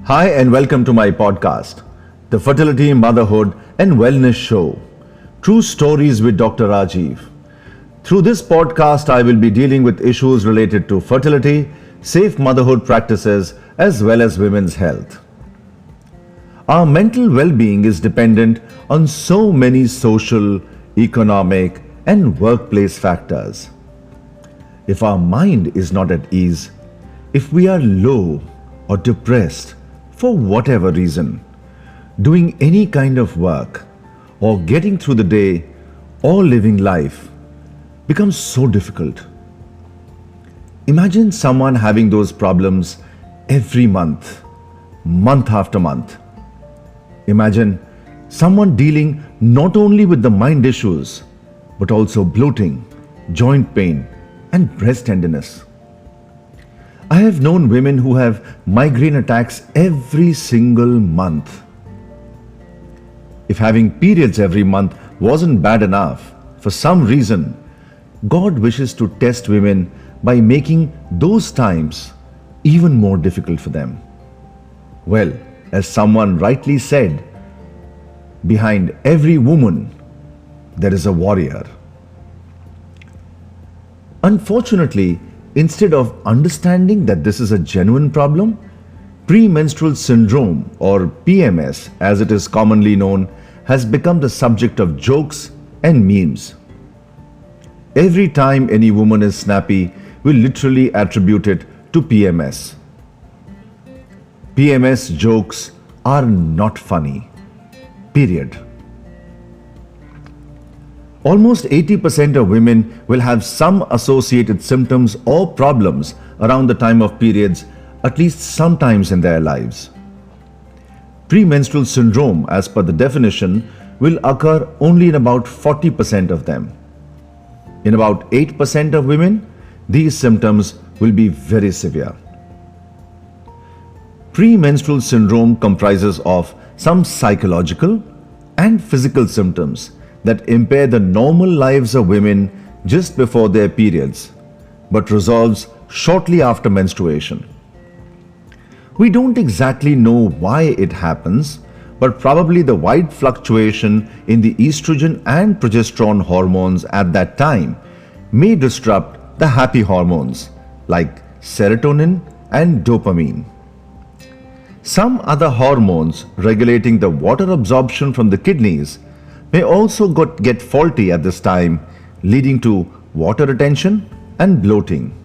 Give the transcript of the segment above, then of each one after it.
Hi, and welcome to my podcast, the Fertility, Motherhood, and Wellness Show. True Stories with Dr. Rajeev. Through this podcast, I will be dealing with issues related to fertility, safe motherhood practices, as well as women's health. Our mental well-being is dependent on so many social, economic, and workplace factors. If our mind is not at ease, if we are low or depressed for whatever reason, doing any kind of work or getting through the day or living life becomes so difficult. Imagine someone having those problems every month, month after month. Imagine someone dealing not only with the mind issues, but also bloating, joint pain, and breast tenderness. I have known women who have migraine attacks every single month. If having periods every month wasn't bad enough, for some reason, God wishes to test women by making those times even more difficult for them. Well, as someone rightly said, behind every woman, there is a warrior. Unfortunately, instead of understanding that this is a genuine problem, premenstrual syndrome, or PMS as it is commonly known, has become the subject of jokes and memes. Every time any woman is snappy, we literally attribute it to PMS. PMS jokes are not funny. Period. Almost 80% of women will have some associated symptoms or problems around the time of periods, at least sometimes in their lives. Premenstrual syndrome, as per the definition, will occur only in about 40% of them. In about 8% of women, these symptoms will be very severe. Premenstrual syndrome comprises of some psychological and physical symptoms that impair the normal lives of women just before their periods, but resolves shortly after menstruation. We don't exactly know why it happens, but probably the wide fluctuation in the estrogen and progesterone hormones at that time may disrupt the happy hormones like serotonin and dopamine. Some other hormones regulating the water absorption from the kidneys may also get faulty at this time, leading to water retention and bloating.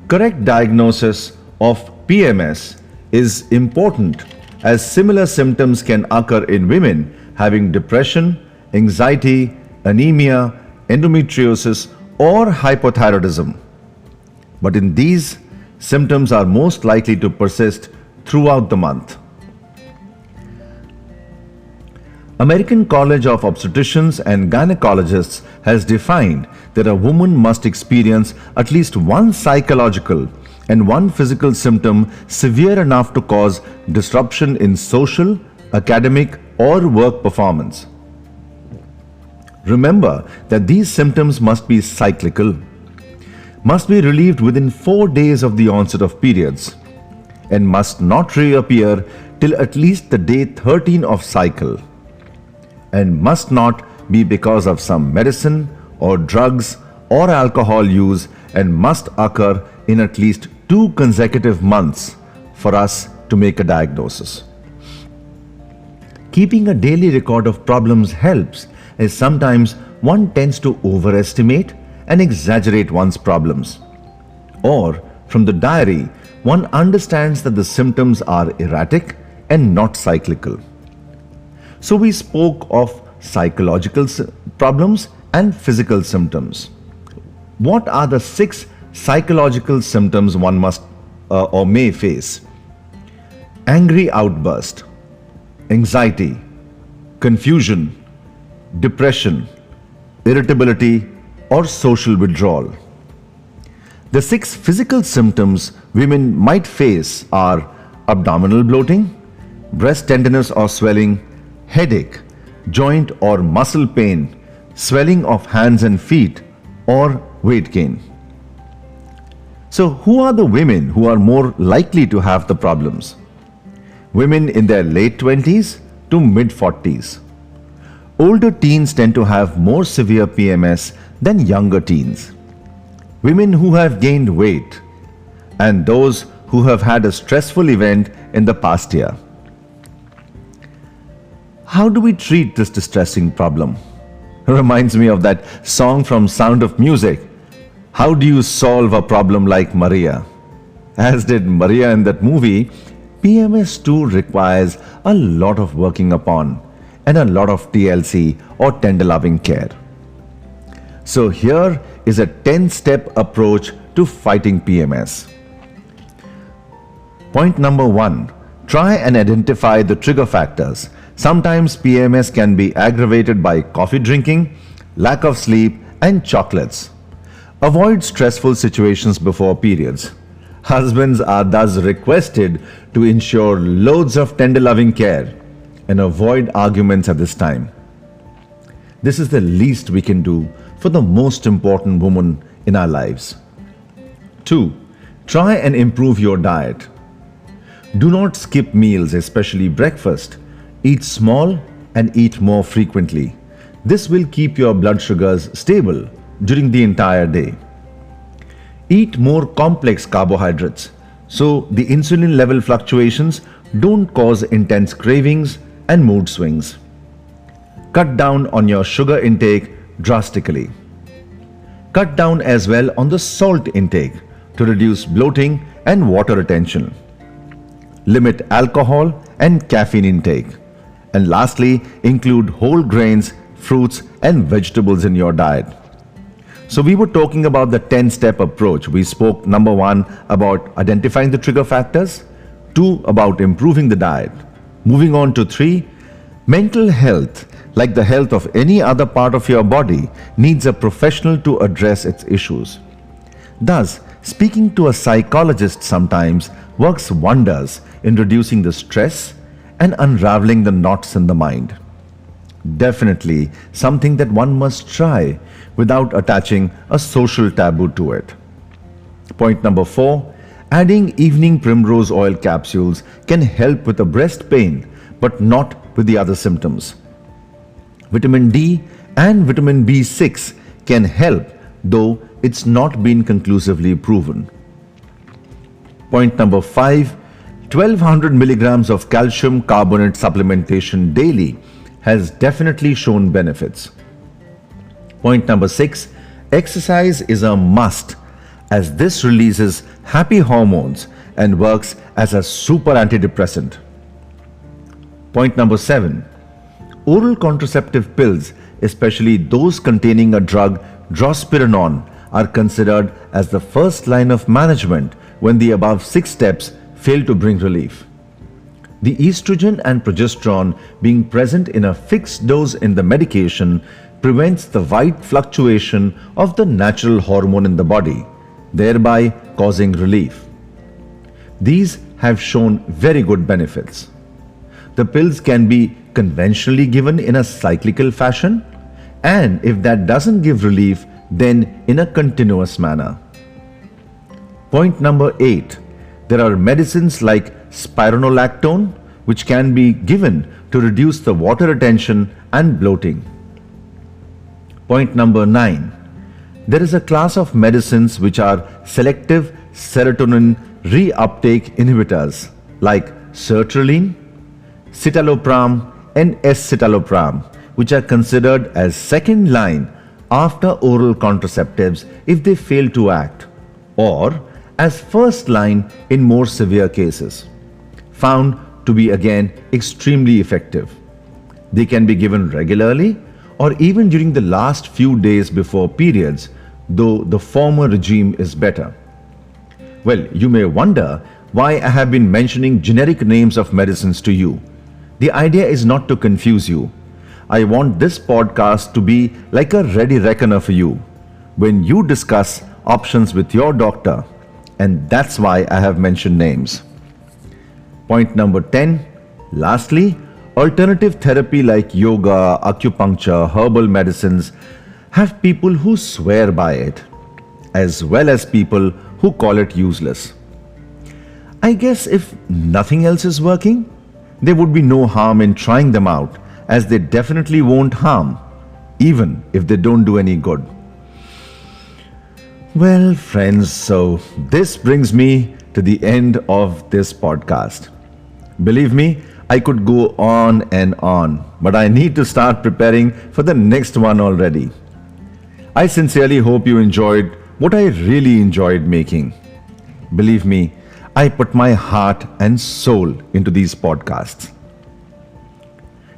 Correct diagnosis of PMS is important, as similar symptoms can occur in women having depression, anxiety, anemia, endometriosis, or hypothyroidism. But in these, symptoms are most likely to persist throughout the month. American College of Obstetricians and Gynecologists has defined that a woman must experience at least one psychological and one physical symptom severe enough to cause disruption in social, academic, or work performance. Remember that these symptoms must be cyclical, must be relieved within 4 days of the onset of periods, and must not reappear till at least the day 13 of cycle, and must not be because of some medicine or drugs or alcohol use, and must occur in at least 2 consecutive months for us to make a diagnosis. Keeping a daily record of problems helps, as sometimes one tends to overestimate and exaggerate one's problems. Or, from the diary, one understands that the symptoms are erratic and not cyclical. So we spoke of psychological problems and physical symptoms. What are the 6 psychological symptoms one must or may face? Angry outburst, anxiety, confusion, depression, irritability, or social withdrawal. The 6 physical symptoms women might face are abdominal bloating, breast tenderness or swelling, headache, joint or muscle pain, swelling of hands and feet, or weight gain. So, who are the women who are more likely to have the problems? Women in their late 20s to mid 40s. Older teens tend to have more severe PMS than younger teens. Women who have gained weight, and those who have had a stressful event in the past year. How do we treat this distressing problem? Reminds me of that song from Sound of Music. How do you solve a problem like Maria? As did Maria in that movie, PMS too requires a lot of working upon and a lot of TLC or tender loving care. So here is a 10-step approach to fighting PMS. Point number 1. Try and identify the trigger factors. Sometimes PMS can be aggravated by coffee drinking, lack of sleep, and chocolates. Avoid stressful situations before periods. Husbands are thus requested to ensure loads of tender loving care and avoid arguments at this time. This is the least we can do for the most important woman in our lives. 2. Try and improve your diet. Do not skip meals, especially breakfast. Eat small and eat more frequently. This will keep your blood sugars stable during the entire day. Eat more complex carbohydrates so the insulin level fluctuations don't cause intense cravings and mood swings. Cut down on your sugar intake drastically. Cut down as well on the salt intake to reduce bloating and water retention. Limit alcohol and caffeine intake. And lastly, include whole grains, fruits and vegetables in your diet. So we were talking about the 10-step approach. We spoke number 1 about identifying the trigger factors, 2 about improving the diet. Moving on to 3, mental health, like the health of any other part of your body, needs a professional to address its issues. Thus, speaking to a psychologist sometimes works wonders in reducing the stress and unraveling the knots in the mind. Definitely something that one must try without attaching a social taboo to it. Point number 4, adding evening primrose oil capsules can help with the breast pain but not with the other symptoms. Vitamin D and vitamin B6 can help, though it's not been conclusively proven. Point number 5, 1200 milligrams of calcium carbonate supplementation daily has definitely shown benefits. Point number 6, exercise is a must as this releases happy hormones and works as a super antidepressant. Point number 7, oral contraceptive pills, especially those containing a drug drospirenone, are considered as the first line of management when the above 6 steps fail to bring relief. The estrogen and progesterone being present in a fixed dose in the medication prevents the wide fluctuation of the natural hormone in the body, thereby causing relief. These have shown very good benefits. The pills can be conventionally given in a cyclical fashion, and if that doesn't give relief, then in a continuous manner. Point number 8. There are medicines like spironolactone which can be given to reduce the water retention and bloating. Point number 9. There is a class of medicines which are selective serotonin reuptake inhibitors like sertraline, citalopram and escitalopram, which are considered as second line after oral contraceptives if they fail to act, or as first line in more severe cases, found to be again extremely effective. They can be given regularly or even during the last few days before periods, though the former regime is better. Well, you may wonder why I have been mentioning generic names of medicines to you. The idea is not to confuse you. I want this podcast to be like a ready reckoner for you when you discuss options with your doctor, and that's why I have mentioned names. Point number 10. Lastly, alternative therapy like yoga, acupuncture, herbal medicines have people who swear by it. as well as people who call it useless. I guess if nothing else is working, there would be no harm in trying them out, as they definitely won't harm, even if they don't do any good. Well, friends, so this brings me to the end of this podcast. Believe me, I could go on and on, but I need to start preparing for the next one already. I sincerely hope you enjoyed what I really enjoyed making. Believe me, I put my heart and soul into these podcasts.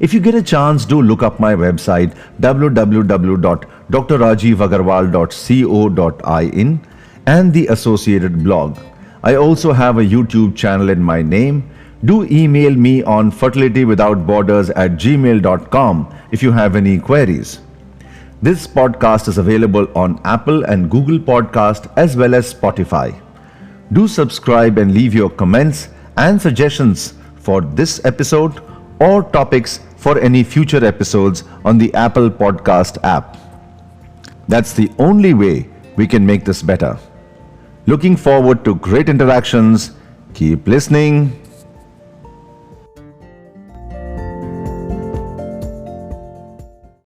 If you get a chance, do look up my website www.drrajeevagarwal.co.in and the associated blog. I also have a YouTube channel in my name. Do email me on fertilitywithoutborders@gmail.com if you have any queries. This podcast is available on Apple and Google Podcast as well as Spotify. Do subscribe and leave your comments and suggestions for this episode or topics for any future episodes on the Apple Podcast app. That's the only way we can make this better. Looking forward to great interactions. Keep listening.